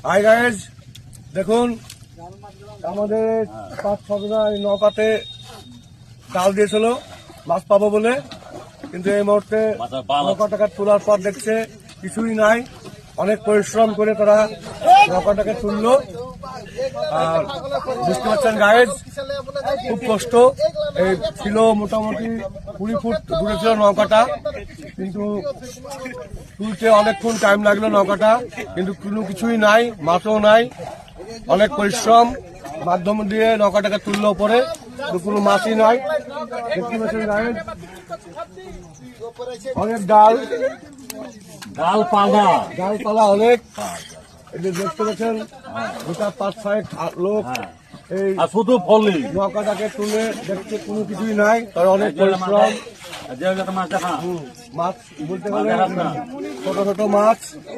Hi guys, দেখুন আমাদের 5-6 জনা এই নৌকাতে জাল দিয়েছিল মাছ পাবো বলে, কিন্তু এই মুহূর্তে নৌকাটাকে তোলার পর দেখছে কিছুই নাই। অনেক পরিশ্রম করে তারা নৌকাটাকে তুললো। আর বুঝতে পারছেন গাইজ, খুব কষ্ট। এই ছিল মোটামুটি 20 ফুট দূরে ছিল নৌকাটা, কিন্তু তুলতে অনেকক্ষণ টাইম লাগলো নৌকাটা, কিন্তু কোনো কিছুই নাই, মাছও নাই। অনেক পরিশ্রম মাধ্যম দিয়ে নৌকাটাকে তুললো উপরে, কিন্তু কোনো মাছই নাই। দেখতে পাচ্ছেন গাইজ, অনেক ডালপালা অনেক। এই যে দেখতে পাচ্ছেন গোটা 5-6 লোক এই শুধু ফলি নৌকাটাকে তুলে দেখতে কোনো কিছুই নাই, তার অনেক পরিশ্রম। মাছ বলতে গেলে ছোট ছোট মাছ।